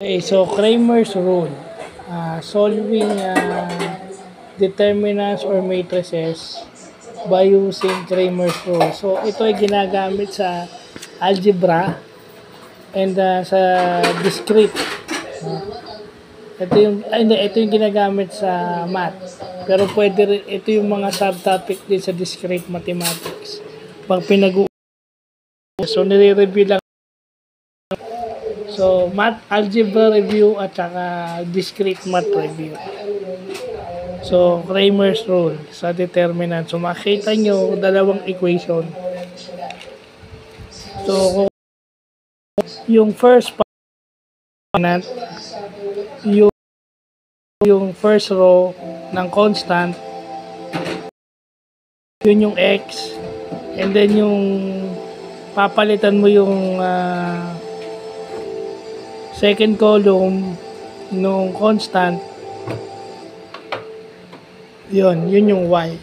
Okay, so Kramer's rule, solving determinants or matrices by using Kramer's rule. So ito ay ginagamit sa algebra and sa discrete. Ito yung ginagamit sa math. Pero pwede rin, ito yung mga subtopic din sa discrete mathematics. Pag so nire-review lang. So, math algebra review at saka discrete math review. So, Kramer's rule sa determinant. So, makita nyo dalawang equation. So, yung first determinant, yung first row ng constant, yun yung x, and then yung papalitan mo yung second column nung constant, yun yung y.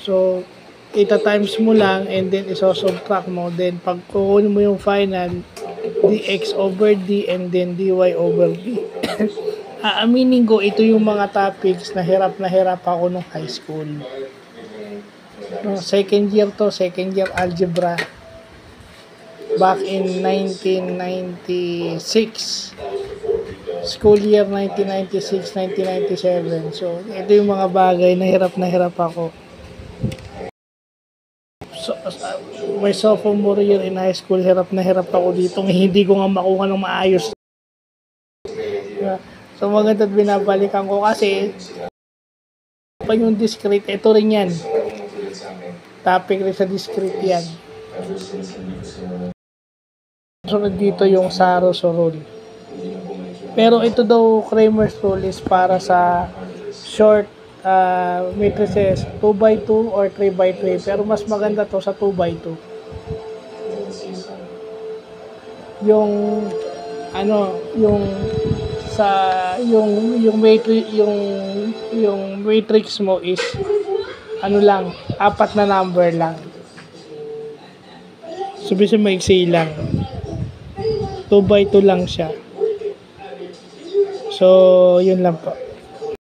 So, ita-times mo lang and then iso-subtract mo. Then, pag kukunin mo yung final, dx over d and then dy over d. Aaminin ko, ito yung mga topics na hirap ako nung high school. No, second year algebra. Back in 1996. School year 1996-1997. So, ito yung mga bagay na hirap ako. So, my sophomore year in high school, hirap ako dito. Hindi ko nga makuha ng maayos. So, maganda binabalikan ko kasi pa yung discrete, ito rin yan. Topic rin sa discrete yan. Sunod dito yung Saros rule. Pero ito daw, Kramer's rule is para sa short matrices 2x2 or 3x3. Pero mas maganda to sa 2x2. Yung matrix mo is lang, 4 na number lang. Sabihin maiksi lang. 2x2 lang siya. So, yun lang po.